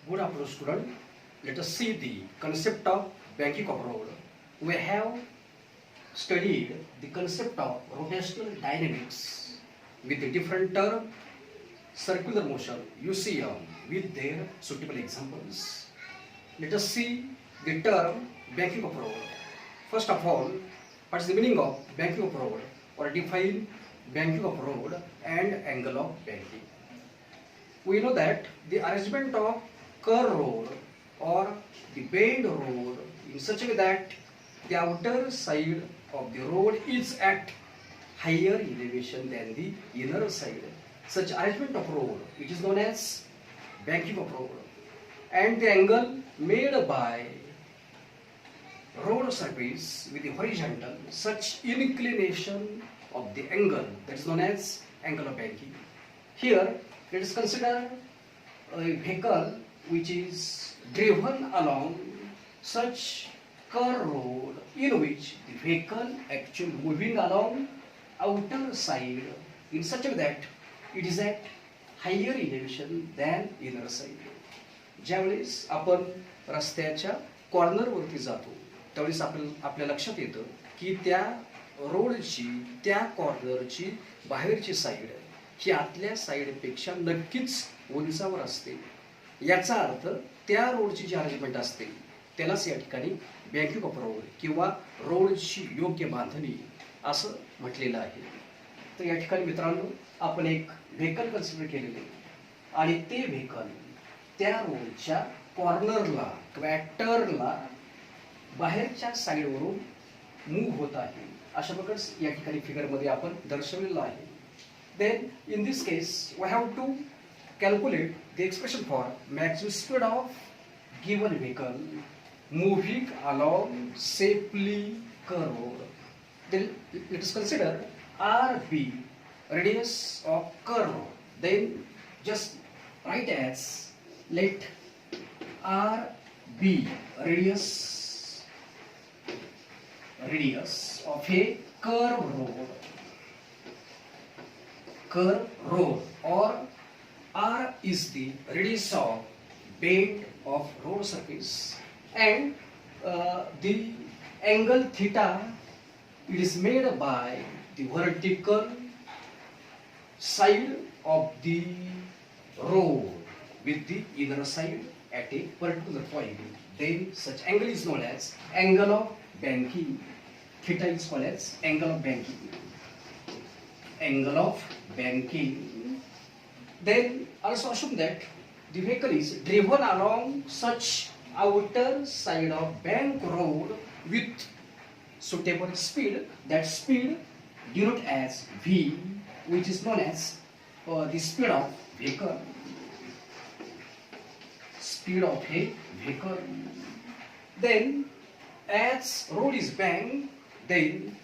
Good afternoon, student. Let us see the concept of banking of road. We have studied the concept of rotational dynamics with the different term, circular motion, UCM, with their suitable examples. Let us see the term banking of road. First of all, what is the meaning of banking of road, or define banking of road and angle of banking? We know that the arrangement of curve road or the bend road in such a way that the outer side of the road is at higher elevation than the inner side. Such arrangement of road, it is known as banking of road. And the angle made by road surface with the horizontal, such inclination of the angle, that is known as angle of banking. Here, let us consider a vehicle which is driven along such curved road in which the vehicle actually moving along outer side in such a way that it is at higher elevation than inner side. ज्यावेळेस आपण रस्त्याच्या कॉर्नरवरती जातो त्यावेळेस आपल्या लक्षात येतं की त्या रोडची त्या कॉर्नरची बाहेरची साईड ही आतल्या साईडपेक्षा नक्कीच उंचावर असते. याचा अर्थ त्या रोडची जी अरेंजमेंट असते त्यालाच या ठिकाणी बँकिंग ऑफ रोड किंवा रोडची योग्य बांधणी असं म्हटलेलं आहे. तर या ठिकाणी मित्रांनो आपण एक व्हेकल कन्सिडर केलेले आणि ते व्हेकल त्या रोडच्या कॉर्नरला किंवा टर्नला बाहेरच्या साईडवरून मूव्ह होत आहे. अशा प्रकारे या ठिकाणी फिगरमध्ये आपण दर्शवलेलं आहे. Then in this case we have to calculate the expression for maximum speed of given vehicle moving along safely curved road. Then let us consider RB, radius of curve road. Then just write as let RB radius of a curve road, or R is the radius of bend of road surface, and the angle theta it is made by the vertical side of the road with the inner side at a particular point. Then such angle is known as angle of banking. Theta is called as angle of banking. Then also assume that the vehicle is driven along such outer side of bank road with suitable speed. That speed denoted as V, which is known as the speed of vehicle. Then as road is banked, then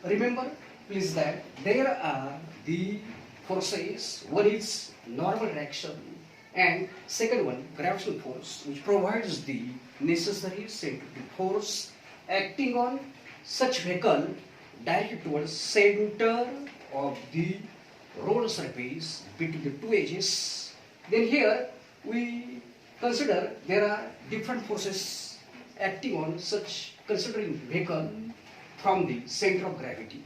remember please that there are the forces. One is normal reaction and second one gravitational force, which provides the necessary centrifugal force acting on such vehicle directed towards center of the road surface between the two edges. Then here we consider there are different forces acting on such considering vehicle from the center of gravity.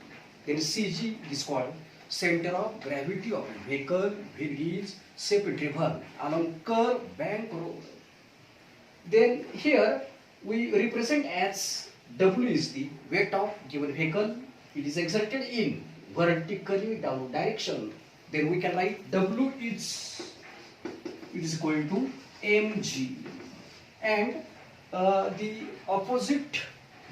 Then CG is called center of gravity of a vehicle when it is safely driven along curved bank road. Then here we represent as W is the weight of given vehicle. It is exerted in vertically downward direction. Then we can write W is equal to mg, and the opposite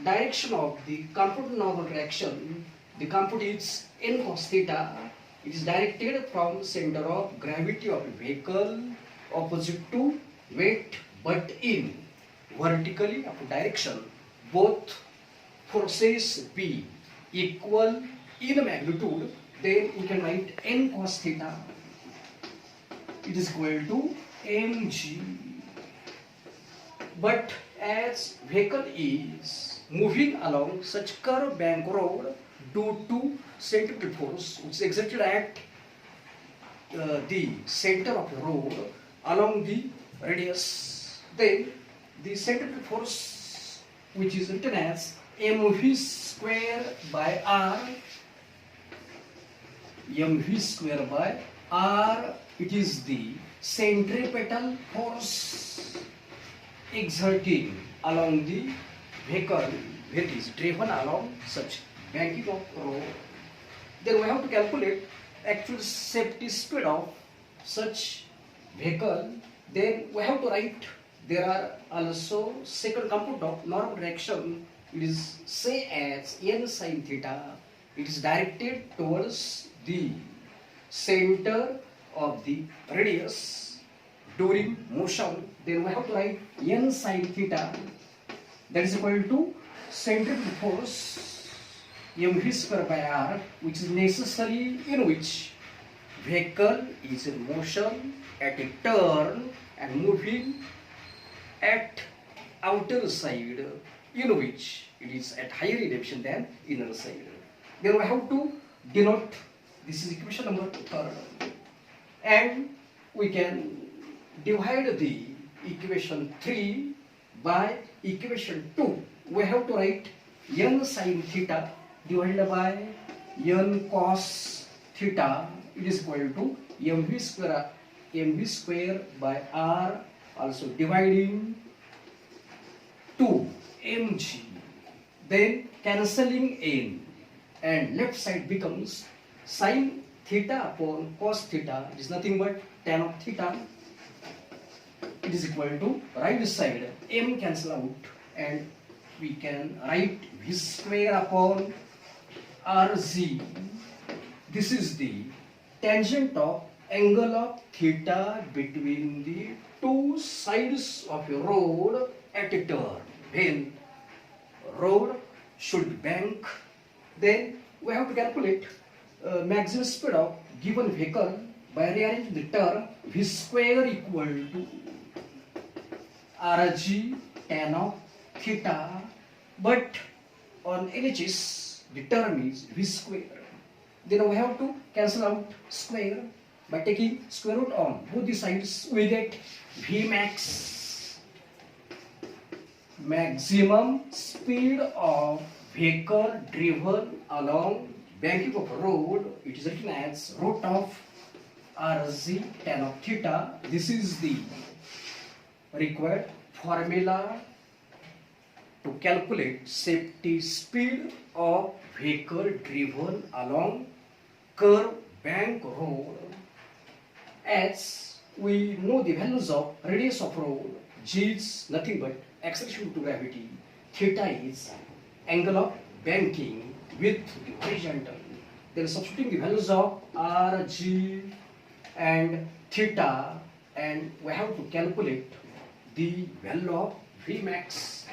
direction of the computed normal reaction, the compute is n cos theta. It is directed from center of gravity of a vehicle opposite to weight but in vertically upward direction. Both forces be equal in magnitude. Then we can write n cos theta. It is equal to mg. But as vehicle is moving along such curved bank road due to centrifugal force which is exerted at the center of the road along the radius. Then the centrifugal force, which is written as mv square by r, mv square by r, it is the centripetal force exerting along the vehicle which is driven along such banking of road. Then we have to calculate actual safety speed of such vehicle. Then we have to write, there are also second component of normal direction. It is say as n sin theta. It is directed towards the center of the radius during motion. Then we have to write n sin theta, that is equal to centrifugal force mv square by r, which is necessary in which vehicle is in motion at a turn and moving at outer side, in which it is at higher elevation than inner side. Then we have to denote, this is equation number 3rd, and we can divide the equation 3 by equation 2. We have to write n sin theta divided by n cos theta, it is equal to mv square by r, also dividing 2 mg, then cancelling n, and left side becomes sin theta upon cos theta, it is nothing but tan of theta, it is equal to right side m cancel out, and we can write v square upon rg. This is the tangent of angle of theta between the two sides of a road at a turn. When road should bank, then we have to calculate maximum speed of given vehicle by rearranging the term v square equal to rg tan of theta, but on LHS the term is v square. Then we have to cancel out square by taking square root on both the sides. We get v max, maximum speed of vehicle driven along banking of a road. It is written as root of rg tan of theta. This is the required formula to calculate safety speed of vehicle driven along curve bank road. As we know the values of radius of road, g is nothing but acceleration due to gravity, theta is angle of banking with the horizontal. Then substituting the values of r, g and theta, and we have to calculate the value of v max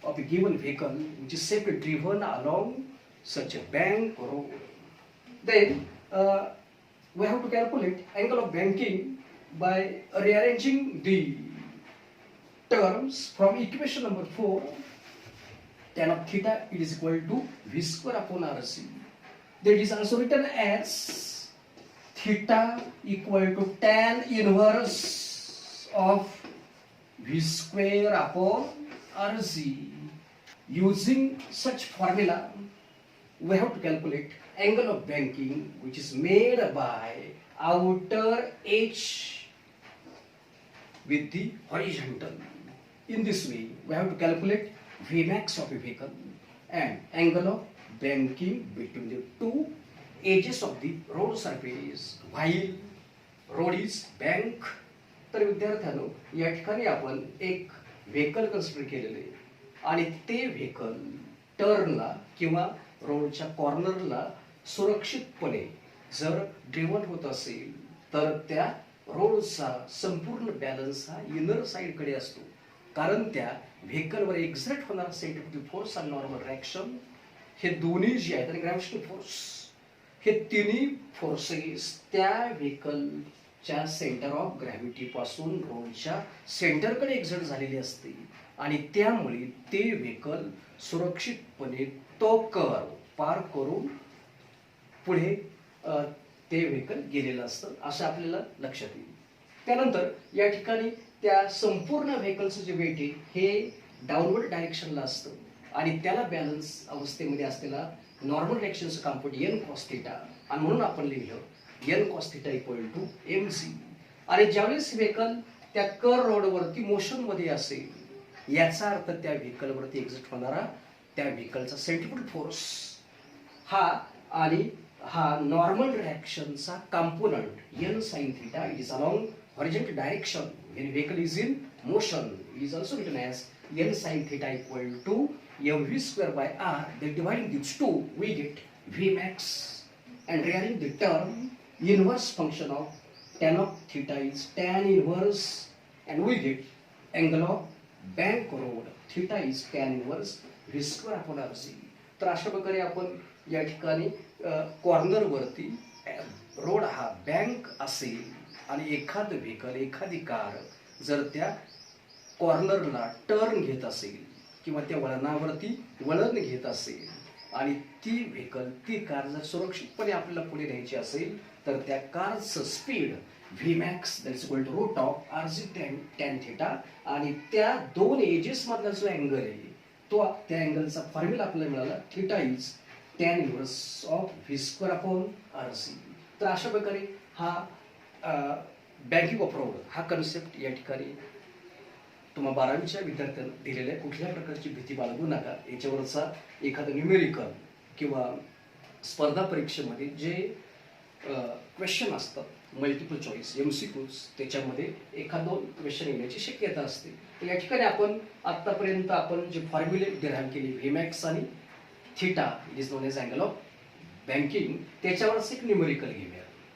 of a given vehicle which is safely driven along such a bank road. Then we have to calculate angle of banking by rearranging the terms from equation number 4. Tan of theta, it is equal to v square upon rc. That is also written as theta equal to tan inverse of v square upon rc. Using such formula, we have to calculate angle of banking which is made by outer edge with the horizontal. In this way, we have to calculate Vmax of a vehicle and angle of banking between the two edges of the road surface while road is bank. तर विद्यार्थ्यांनो, या ठिकाणी आपण एक vehicle consider केलेले आणि ते vehicle टर्नला किंवा रोडच्या कॉर्नरला सुरक्षितपणे जर ड्रिव्हन होत असेल तर त्या रोडचा संपूर्ण बॅलन्स हा इनर साइडकडे असतो, कारण त्या व्हेकलवर एक्झर्ट होणारा सेंट्रिफ्युगल फोर्स आणि नॉर्मल रिएक्शन हे दोन्ही जे आहेत आणि ग्रॅव्हिटेशनल फोर्स हे तिन्ही फोर्सेस त्या व्हेकलच्या सेंटर ऑफ ग्रॅव्हिटी पासून रोडच्या सेंटरकडे एक्झर्ट झालेली असते आणि त्यामुळे ते व्हेकल सुरक्षितपणे तो कर्व पार करून पुढे ते व्हेकल गेलेलं असतं असं आपल्याला लक्षात येईल. त्यानंतर या ठिकाणी त्या संपूर्ण व्हेकलचं जे वेट आहे हे डाऊनवर्ड डायरेक्शनला असतं आणि त्याला बॅलन्स अवस्थेमध्ये असलेला नॉर्मल रिएक्शनचं कॉम्पोनेंट एन कॉस थिटा आणि म्हणून आपण लिहिलं N cos theta equal to M C. आणि ज्यावेळेस व्हेकल त्या कर रोडवरती मोशनमध्ये असेल याचा अर्थ त्या व्हेकलवरती एक्झिट होणारा त्या व्हेकलचा सेंट्रिपिटल फोर्स हा आणि हा नॉर्मल रिएक्शनचा component N sin theta it is along horizontal direction when vehicle is in motion is also written as N sin theta equal to mv square by r. Then dividing these two we get vmax and rearranging the term inverse function of tan of theta is tan inverse and we get angle of bank road theta is tan inverse v square upon rc. तर अशा प्रकारे आपण या ठिकाणी corner वरती road हा bank असेल आणि एखाद व्हेकल एखादी कार जर त्या कॉर्नरला टर्न घेत असेल किंवा त्या वळणावरती वळण घेत असेल आणि ती व्हेकल ती कार जर सुरक्षितपणे आपल्याला पुढे न्यायची असेल तर त्या कारचं speed V max that is equal to root of R G tan theta आणि त्या दोन एजेस मधला जो अँगल आहे तो त्या अँगलचा फॉर्म्युला आपल्याला मिळाला theta is tan inverse of v square upon r c. तर अशा प्रकारे हा बँकिंग ऑफ रोड हा कन्सेप्ट या ठिकाणी तुम्हाला 12वीच्या विद्यार्थ्यांना दिलेल्या कुठल्या प्रकारची भीती बाळगू नका. याच्यावरचा एखादं न्यूमेरिकल किंवा स्पर्धा परीक्षेमध्ये जे क्वेश्चन असतात मल्टिपल चॉईस MCQs त्याच्यामध्ये एखाद दोन क्वेश्चन येण्याची शक्यता असते. तर या ठिकाणी आपण आत्तापर्यंत आपण जे फॉर्म्युले डिराईव्ह केले व्हीमॅक्स आणि theta it is known as angle of banking त्याच्यावरच एक न्यूमेरिकल घेऊया.